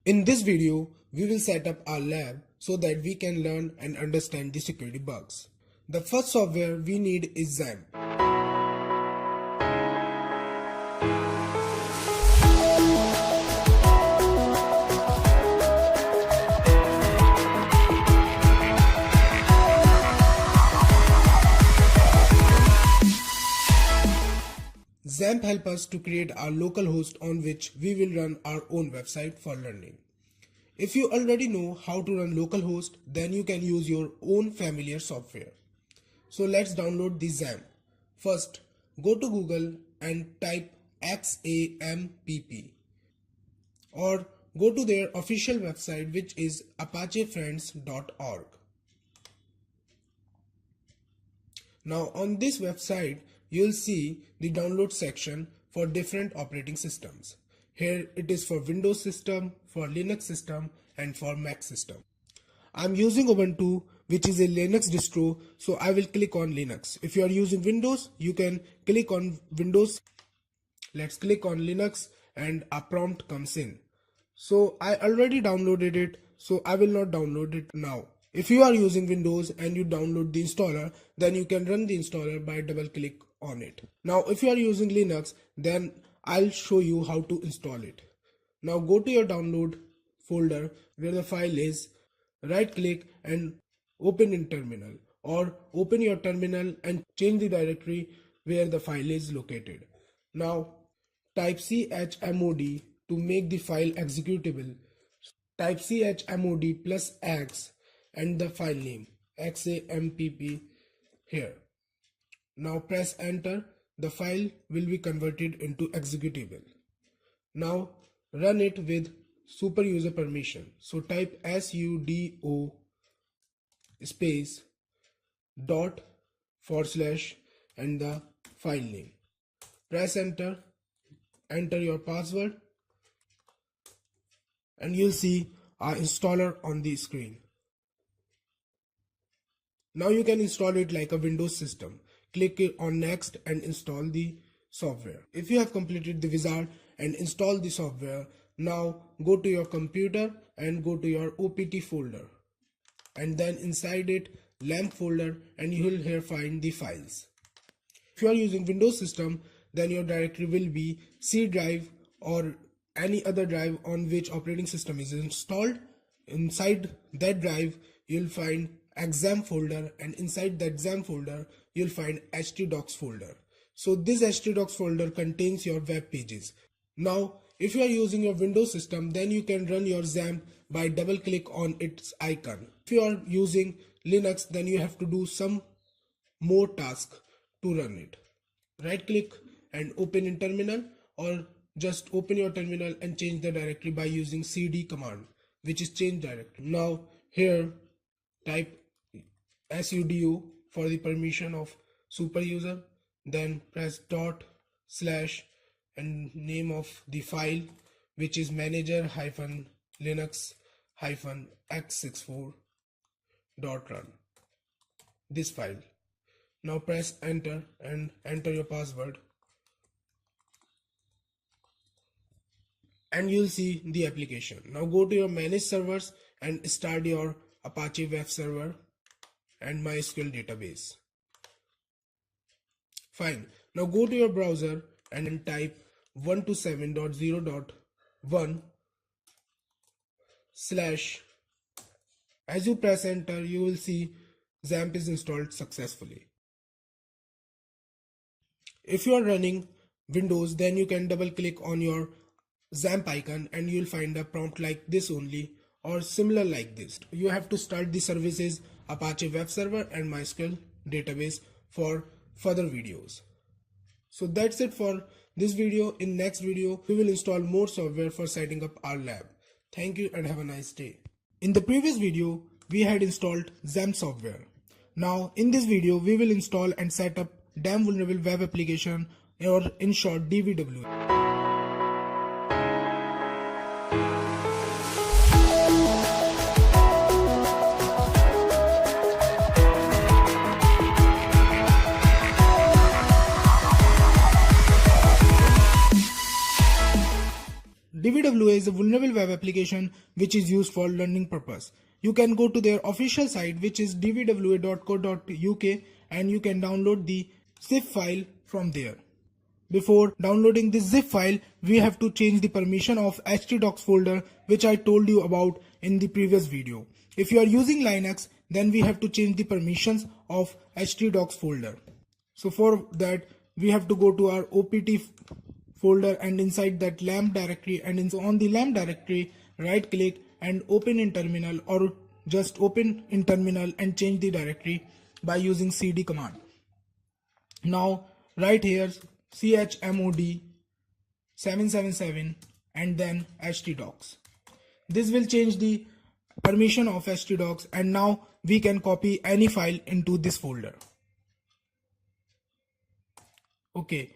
In this video, we will set up our lab so that we can learn and understand the security bugs. The first software we need is XAMPP. XAMPP helps us to create our local host on which we will run our own website for learning. If you already know how to run localhost, then you can use your own familiar software. So let's download the XAMPP. First, go to Google and type XAMPP or go to their official website, which is apachefriends.org. Now on this website, you'll see the download section for different operating systems. Here it is for Windows system, for Linux system and for Mac system. I'm using Ubuntu, which is a Linux distro, so I will click on Linux. If you are using Windows, you can click on Windows. Let's click on Linux and a prompt comes in. So I already downloaded it, so I will not download it now. If you are using Windows and you download the installer, then you can run the installer by double click on it. Now if you are using Linux, then I'll show you how to install it. Now go to your download folder where the file is, right click and open in terminal, or open your terminal and change the directory where the file is located. Now type chmod to make the file executable. Type chmod plus x and the file name XAMPP here. Now press enter. The file will be converted into executable. Now run it with super user permission. So type sudo space dot / and the file name. Press enter. Enter your password and you'll see our installer on the screen. Now you can install it like a Windows system. Click on next and install the software. If you have completed the wizard and installed the software, now go to your computer and go to your OPT folder, and then inside it LAMP folder, and you will here find the files. If you are using Windows system, then your directory will be C drive or any other drive on which operating system is installed. Inside that drive you'll find XAMPP folder, and inside that XAMPP folder you'll find htdocs folder. So this htdocs folder contains your web pages. Now if you are using your Windows system, then you can run your XAMPP by double click on its icon. If you are using Linux, then you have to do some more task to run it. Right click and open in terminal, or just open your terminal and change the directory by using cd command, which is change directory. Now here type sudo for the permission of super user, then press dot / and name of the file, which is manager-linux-x64.run, this file. Now press enter and enter your password, and you'll see the application. Now go to your manage servers and start your Apache web server and MySQL database. Fine. Now go to your browser and then type 127.0.1 / as you press enter, you will see XAMPP is installed successfully. If you are running Windows, then you can double click on your XAMPP icon and you will find a prompt like this only, or similar like this. You have to start the services Apache web server and MySQL database for further videos. So that's it for this video. In next video, we will install more software for setting up our lab. Thank you and have a nice day. In the previous video, we had installed XAMPP software. Now in this video, we will install and set up Damn Vulnerable Web Application, or in short DVW. DVWA is a vulnerable web application which is used for learning purpose. You can go to their official site, which is dvwa.co.uk, and you can download the zip file from there. Before downloading this zip file, we have to change the permission of htdocs folder, which I told you about in the previous video. If you are using Linux, then we have to change the permissions of htdocs folder. So for that, we have to go to our opt folder, and inside that lamp directory, and on the lamp directory, right click and open in terminal, or just open in terminal and change the directory by using cd command. Now right here chmod 777 and then htdocs. This will change the permission of htdocs, and now we can copy any file into this folder. Okay,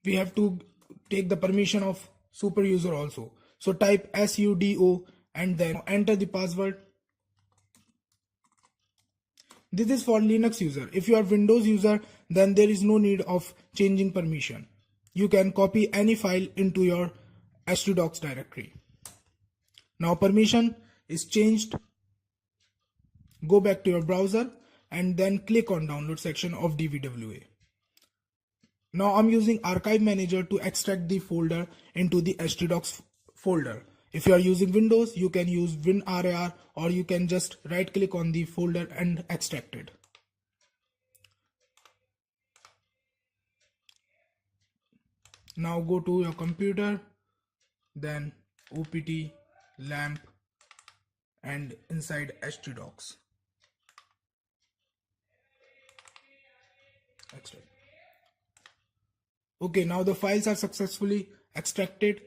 we have to take the permission of super user also. So type sudo and then enter the password. This is for Linux user. If you are Windows user, then there is no need of changing permission. You can copy any file into your htdocs directory. Now permission is changed. Go back to your browser and then click on download section of DVWA. Now I'm using Archive Manager to extract the folder into the htdocs folder. If you are using Windows, you can use WinRAR, or you can just right click on the folder and extract it. Now go to your computer, then opt lamp and inside htdocs. Extract. Okay, now the files are successfully extracted.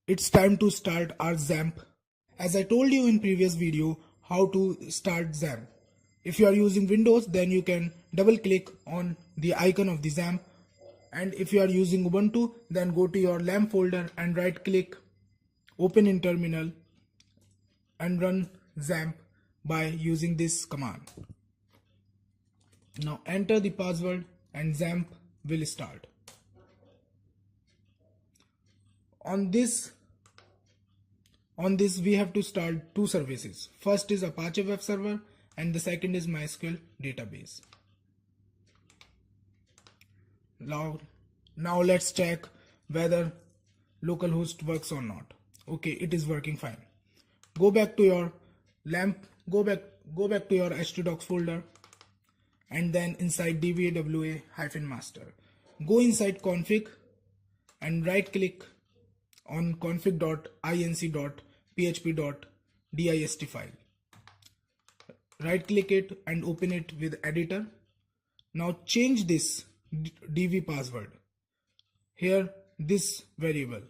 It's time to start our XAMPP. As I told you in previous video how to start XAMPP. If you are using Windows, then you can double click on the icon of the XAMPP, and if you are using Ubuntu, then go to your LAMP folder and right click, open in terminal and run XAMPP by using this command. Now enter the password and XAMPP will start. On this we have to start two services. First is Apache Web Server and the second is MySQL database. Now let's check whether localhost works or not. Okay, it is working fine. Go back to your LAMP, go back to your htdocs folder, and then inside dvwa-master, go inside config and right click on config.inc.php.dist file. Right click it and open it with editor. Now change this dv password. Here this variable,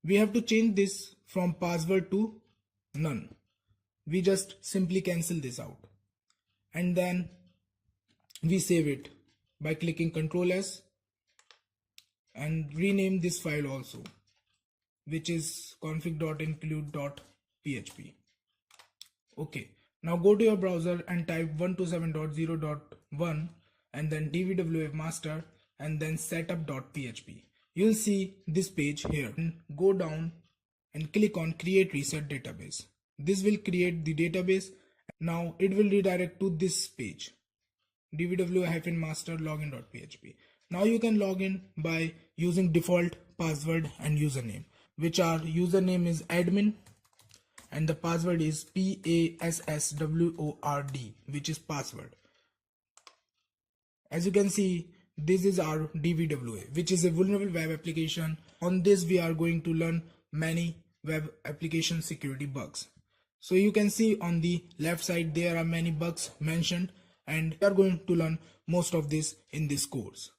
we have to change this from password to none. We just simply cancel this out and then we save it by clicking Ctrl S and rename this file also, which is config.include.php. Okay, now go to your browser and type 127.0.1 and then dvwa master and then setup.php. You'll see this page here. Go down and click on create reset database. This will create the database. Now it will redirect to this page, dvwa-master login.php. Now you can log in by using default password and username, which our username is admin and the password is password, which is password. As you can see, this is our DVWA, which is a vulnerable web application. On this we are going to learn many web application security bugs. So you can see on the left side there are many bugs mentioned, and we are going to learn most of this in this course.